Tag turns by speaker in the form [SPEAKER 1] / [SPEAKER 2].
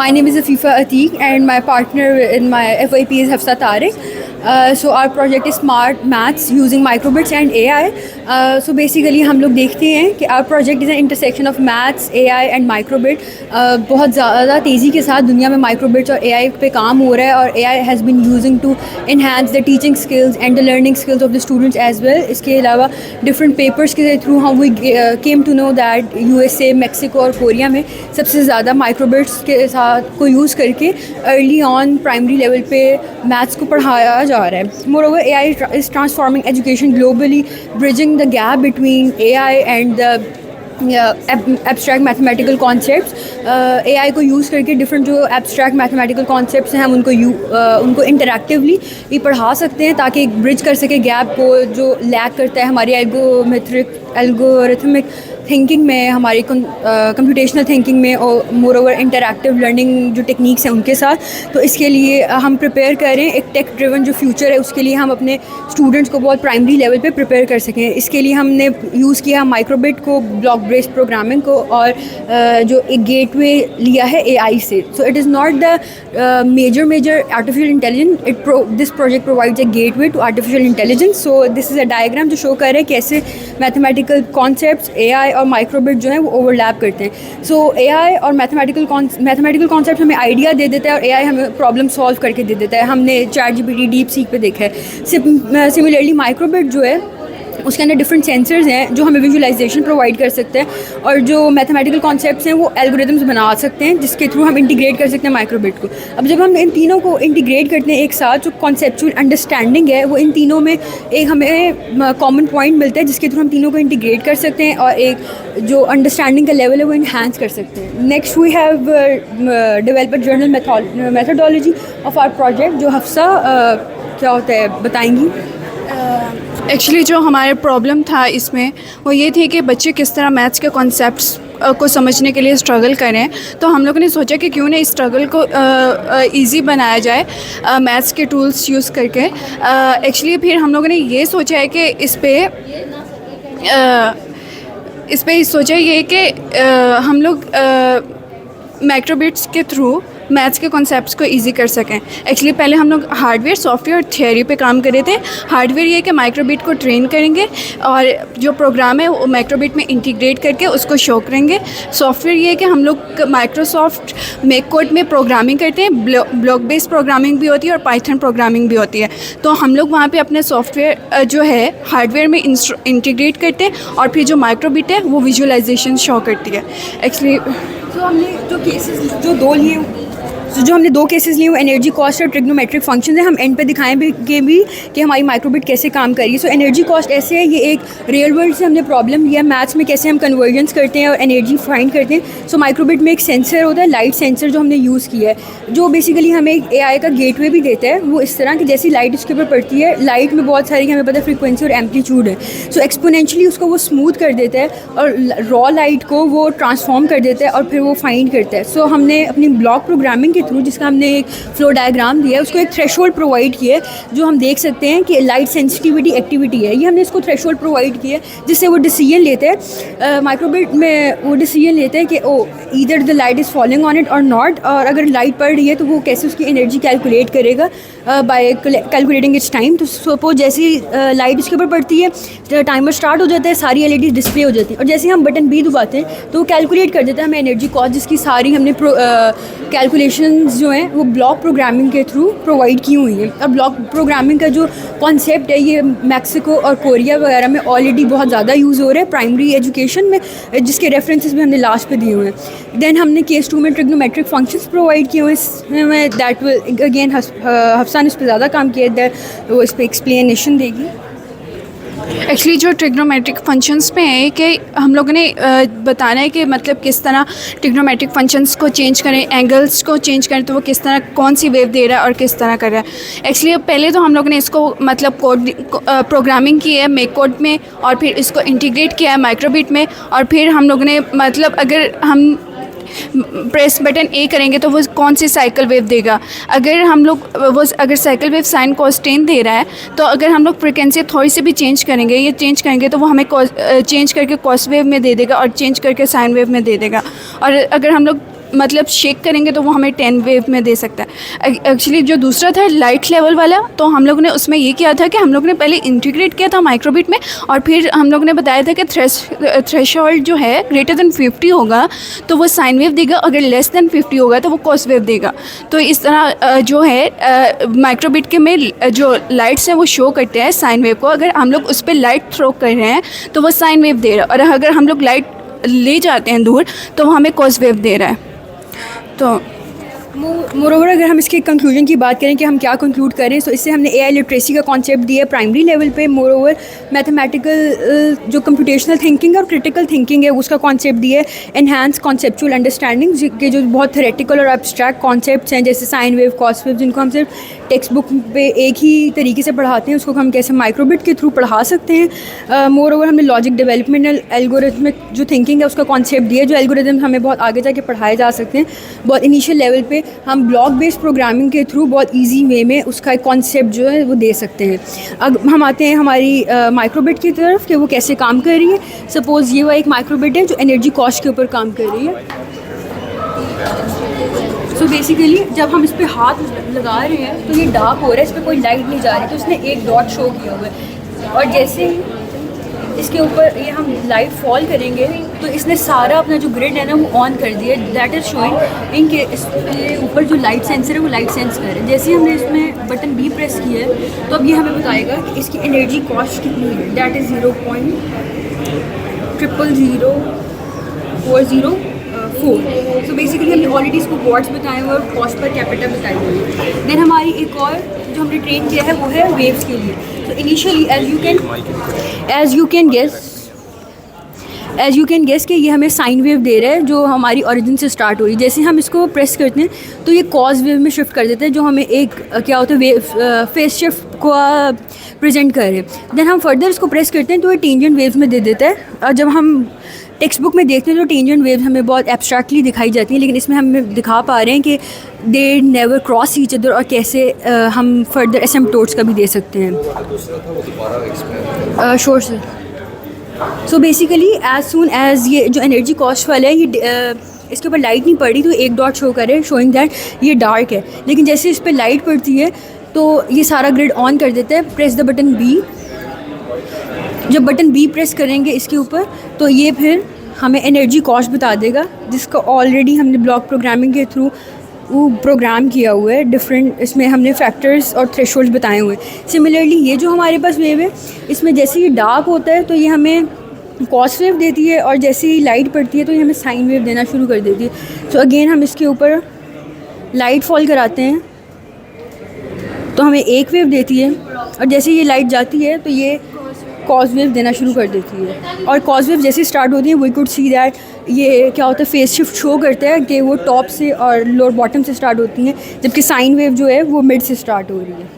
[SPEAKER 1] My name is Afifa Atiq and my partner in my FYP is Hafsa Tariq. So our project is Smart Maths using microbits and AI. So basically हम लोग देखते हैं कि our project is an intersection of maths, AI and microbit. बहुत ज़्यादा तेज़ी के साथ दुनिया में microbits और AI पे काम हो रहा है और AI has been using to enhance the teaching skills and the learning skills of the students as well. इसके अलावा different papers के through हम we came to know that USA, Mexico और कोरिया में सबसे ज़्यादा microbits के साथ को यूज़ करके early on primary level पे maths को पढ़ाया जा रहा है. Moreover, AI is transforming education globally, bridging the gap between AI and the abstract mathematical concepts. AI को यूज़ करके different जो abstract mathematical concepts हैं हम उनको interactively भी पढ़ा सकते हैं ताकि एक bridge कर सके gap को जो lag करता है हमारी algorithmic थिंकिंग में, हमारी कंप्यूटेशनल थिंकिंग में और मोर ओवर इंटरैक्टिव लर्निंग जो टेक्निक्स हैं उनके साथ. तो इसके लिए हम प्रिपेयर करें एक टेक ड्रिवन जो फ्यूचर है उसके लिए हम अपने स्टूडेंट्स को बहुत प्राइमरी लेवल पे प्रिपेयर कर सकें. इसके लिए हमने यूज़ किया माइक्रोबिट को, ब्लॉक बेस्ड प्रोग्रामिंग को और जो एक गेटवे लिया है AI से. So it is not the major artificial intelligence. This project provides a gateway to artificial intelligence. So this is a diagram जो शो कर रहा है कैसे मैथमेटिकल कॉन्सेप्ट्स AI और माइक्रोबिट जो है वो ओवरलैप करते हैं. सो AI और मैथमेटिकल कॉन्सेप्ट हमें आइडिया दे देता है और AI हमें प्रॉब्लम सॉल्व करके दे देता है. हमने ChatGPT, DeepSeek पे देखा है. सिमिलरली माइक्रोबिट जो है उसके अंदर डिफरेंट सेंसर्स हैं जो हमें विजुअलाइजेशन प्रोवाइड कर सकते हैं और जो मैथमेटिकल कॉन्सेप्ट्स हैं वो एल्गोरिथम्स बना सकते हैं जिसके थ्रू हम इंटीग्रेट कर सकते हैं माइक्रोबिट को. अब जब हम इन तीनों को इंटीग्रेट करते हैं एक साथ, जो कॉन्सेप्चुअल अंडरस्टैंडिंग है वो इन तीनों में एक हमें कॉमन पॉइंट मिलता है जिसके थ्रू हम तीनों को इंटीग्रेट कर सकते हैं और एक जो अंडरस्टैंडिंग का लेवल है वो इन्हांस कर सकते हैं. Next we have develop journal methodology of our project जो हफ्सा क्या होता है बताएंगी.
[SPEAKER 2] एक्चुअली जो हमारे प्रॉब्लम था इसमें वो ये थी कि बच्चे किस तरह मैथ्स के कॉन्सेप्ट्स को समझने के लिए स्ट्रगल करें. तो हम लोगों ने सोचा कि क्यों ना इस स्ट्रगल को इजी बनाया जाए मैथ्स के टूल्स यूज़ करके. एक्चुअली फिर हम लोगों ने ये सोचा है कि इस पे सोचा ये कि हम लोग माइक्रोबिट्स के थ्रू मैथ्स के कॉन्सेप्ट्स को इजी कर सकें. एक्चुअली पहले हम लोग हार्डवेयर, सॉफ्टवेयर और थियोरी पे काम कर रहे थे. हार्डवेयर ये कि माइक्रोबिट को ट्रेन करेंगे और जो प्रोग्राम है वो माइक्रोबिट में इंटीग्रेट करके उसको शो करेंगे. सॉफ्टवेयर ये कि हम लोग माइक्रोसॉफ्ट मेक कोड में प्रोग्रामिंग करते हैं. ब्लॉक बेस्ड प्रोग्रामिंग भी होती है और पाइथन प्रोग्रामिंग भी होती है. तो हम लोग वहाँ पर अपने सॉफ्टवेयर जो है हार्डवेयर में इंटीग्रेट करते हैं और फिर जो माइक्रोबिट है वो विजुअलाइजेशन शो करती है. एक्चुअली
[SPEAKER 1] तो हमने जो हमने दो केसेस लिए वो एनर्जी कॉस्ट और ट्रिग्नोमेट्रिक फंक्शन है. हम एंड पे दिखाएंगे भी कि हमारी माइक्रोबिट कैसे काम कर रही है. सो एनर्जी कॉस्ट ऐसे है, ये एक रियल वर्ल्ड से हमने प्रॉब्लम लिया मैथ्स में कैसे हम कन्वर्जेंस करते हैं और एनर्जी फाइंड करते हैं. सो माइक्रोबिट में एक सेंसर होता है, लाइट सेंसर, जो हमने यूज़ किया है जो बेसिकली हमें एक AI का गेटवे भी देता है. वो इस तरह की जैसी लाइट उसके ऊपर पड़ती है, लाइट में बहुत सारी हमें पता फ्रीक्वेंसी और एम्पलीट्यूड है. सो एक्सपोनेंशियली उसको वो स्मूथ कर देता है और रॉ लाइट को वो ट्रांसफॉर्म कर देता है और फिर वो फाइंड करता है. सो हमने अपनी ब्लॉक प्रोग्रामिंग के थ्रू जिसका हमने एक फ्लो डायग्राम दिया है उसको एक थ्रेशोल्ड प्रोवाइड किया है जो हम देख सकते हैं कि लाइट सेंसिटिविटी एक्टिविटी है. ये हमने इसको थ्रेशोल्ड प्रोवाइड किया है जिससे वो डिसीजन लेते हैं माइक्रोबिट में. वो डिसीजन लेते हैं कि either the light is falling on it और नॉट, और अगर लाइट पड़ रही है तो वो कैसे उसकी एनर्जी कैलकुलेट करेगा बाय कैलकुलेटिंग इट्स टाइम. तो सपोज जैसी लाइट उसके ऊपर पड़ती है टाइमर स्टार्ट हो जाता है, सारी LED डिस्प्ले हो जाती है और जैसे हम बटन B दबाते हैं तो वो कैलकुलेट कर देता है हमें एनर्जी कॉस्ट जिसकी सारी हमने कैलकुलेशंस जो हैं वो ब्लॉक प्रोग्रामिंग के थ्रू प्रोवाइड की हुई है. और ब्लॉक प्रोग्रामिंग का जो कॉन्सेप्ट है ये मैक्सिको और कोरिया वगैरह में ऑलरेडी बहुत ज़्यादा यूज़ हो रहा है प्राइमरी एजुकेशन में, जिसके रेफरेंसेस भी हमने लास्ट पे दिए हुए हैं. देन हमने केस 2 में ट्रिग्नोमेट्रिक फंक्शंस प्रोवाइड किए हुए हैं. दैट विल अगेन हफ्सा ने इस पर ज़्यादा काम किया है, वो इस पर एक्सप्लेनेशन देगी.
[SPEAKER 2] एक्चुअली जो ट्रिग्नोमेट्रिक फंक्शंस में है कि हम लोगों ने बताना है कि मतलब किस तरह ट्रिग्नोमेट्रिक फंक्शंस को चेंज करें, एंगल्स को चेंज करें तो वो किस तरह कौन सी वेव दे रहा है और किस तरह कर रहा है. एक्चुअली पहले तो हम लोगों ने इसको मतलब कोड प्रोग्रामिंग की है मेक कोड में और फिर इसको इंटीग्रेट किया है माइक्रोबिट में और फिर हम लोगों ने मतलब अगर हम प्रेस बटन ए करेंगे तो वो कौन सी साइकिल वेव देगा। अगर हम लोग वो अगर साइकिल वेव साइन कोस10 दे रहा है तो अगर हम लोग फ्रिक्वेंसी थोड़ी सी भी चेंज करेंगे, ये चेंज करेंगे तो वो हमें चेंज करके कॉस वेव में दे देगा और चेंज करके साइन वेव में दे देगा। और अगर हम लोग मतलब शेक करेंगे तो वो हमें 10 वेव में दे सकता है। एक्चुअली जो दूसरा था लाइट लेवल वाला, तो हम लोग ने उसमें ये किया था कि हम लोग ने पहले इंटीग्रेट किया था माइक्रोबिट में, और फिर हम लोग ने बताया था कि थ्रेशोल्ड जो है ग्रेटर देन 50 होगा तो वो साइन वेव देगा, अगर लेस देन 50 होगा तो वो कॉस वेव देगा। तो इस तरह जो है माइक्रोबिट के में जो लाइट्स हैं वो शो करते हैं साइन वेव को। अगर हम लोग उस पर लाइट थ्रो कर रहे हैं तो वो साइन वेव दे रहा है, और अगर हम लोग लाइट ले जाते हैं दूर तो वो हमें कॉस वेव दे रहा है। तो
[SPEAKER 1] मोरोवर अगर हम इसके कंक्लूजन की बात करें कि हम क्या कंक्लूड करें, तो इससे हमने एआई लिटरेसी का कॉन्सेप्ट दिया है प्राइमरी लेवल पे। मोरोवर मैथमेटिकल जो कंप्यूटेशनल थिंकिंग है और क्रिटिकल थिंकिंग है उसका कॉन्सेप्ट दिया है। एनहांस कॉन्सेप्चुअल अंडरस्टैंडिंग के जो बहुत थेरेटिकल और एब्स्ट्रैक्ट कॉन्सेप्ट्स हैं जैसे साइन वेव, कॉस वेव, जिनको हम सिर्फ टेक्स्ट बुक पे एक ही तरीके से पढ़ाते हैं, उसको हम कैसे माइक्रोबिट के थ्रू पढ़ा सकते हैं। मोरोवर हमने लॉजिक डेवलपमेंट एल्गोरिथमिक जो थिंकिंग है उसका कॉन्सेप्ट दिया है, जो एल्गोरिथम हमें बहुत आगे जाके पढ़ाए जा सकते हैं। बहुत इनिशियल लेवल पे हम ब्लॉक बेस्ड प्रोग्रामिंग के थ्रू बहुत इजी वे में उसका एक कॉन्सेप्ट जो है वो दे सकते हैं। अब हम आते हैं हमारी माइक्रोबिट की तरफ कि वो कैसे काम कर रही है। सपोज़ ये वो एक माइक्रोबिट है जो एनर्जी कॉस्ट के ऊपर काम कर रही है। सो बेसिकली जब हम इस पर हाथ लगा रहे हैं तो ये डार्क हो रहा है, इस पर कोई लाइट नहीं जा रही, तो इसने एक डॉट शो किया हुआ है। और जैसे ही इसके ऊपर ये हम लाइट फॉल करेंगे तो इसने सारा अपना जो ग्रिड है ना वो ऑन कर दिया। दैट इज़ शोइंग इनके इसके ऊपर जो लाइट सेंसर है वो लाइट सेंस कर रहे हैं। जैसे ही हमने इसमें बटन बी प्रेस किया है तो अब ये हमें बताएगा कि इसकी एनर्जी कॉस्ट कितनी है। That is 0.000404। सो बेसिकली हमने ऑलरेडी इसको वॉट्स बताए हुए और कॉस्ट पर कैपिटा बताई हुई है। देन हमारी एक और जो हमने ट्रेन किया है वो है वेव्स के लिए। तो initially as you can guess कि ये हमें साइन वेव दे रहा है जो हमारी ओरिजिन से स्टार्ट हो रही है। जैसे हम इसको प्रेस करते हैं तो ये कॉज वेव में शिफ्ट कर देते हैं, जो हमें एक क्या होता है वेव फेस शिफ्ट को प्रेजेंट कर रहे हैं। देन हम फर्दर इसको प्रेस करते हैं तो ये टेंजेंट वेव्स में दे देता है। और जब हम टेक्स्ट बुक में देखते हैं तो टेंजेंट वेव्स हमें बहुत एब्स्ट्रैक्टली दिखाई जाती हैं, लेकिन इसमें हम दिखा पा रहे हैं कि they never cross each other, और कैसे हम फर्दर एसिम्पटोट्स का भी दे सकते हैं। Sure sir. So basically as soon as ये जो एनर्जी कॉस्ट वाला है ये इसके ऊपर लाइट नहीं पड़ी तो एक डॉट शो करे शोइंग दैट ये डार्क है, लेकिन जैसे इस पर लाइट पड़ती है तो ये सारा ग्रिड ऑन कर देता है। Press the button B. जब बटन बी प्रेस करेंगे इसके ऊपर तो ये फिर हमें एनर्जी कॉस्ट बता देगा, जिसका ऑलरेडी हमने ब्लॉक प्रोग्रामिंग के थ्रू वो प्रोग्राम किया हुआ है। डिफरेंट इसमें हमने फैक्टर्स और थ्रेशोल्ड्स बताए हुए हैं। सिमिलरली ये जो हमारे पास वेव है इसमें जैसे ये डार्क होता है तो ये हमें कॉस वेव देती है, और जैसे ही लाइट पड़ती है तो ये हमें साइन वेव देना शुरू कर देती है। सो अगेन हम इसके ऊपर लाइट फॉल कराते हैं तो हमें एक वेव देती है, और जैसे ये लाइट जाती है तो ये कॉस वेव देना शुरू कर देती है। और कॉस वेव जैसे स्टार्ट होती है वी कुड सी दैट ये क्या होता है फेस शिफ्ट शो करता है कि वो टॉप से और लोअर बॉटम से स्टार्ट होती हैं, जबकि साइन वेव जो है वो मिड से स्टार्ट हो रही है।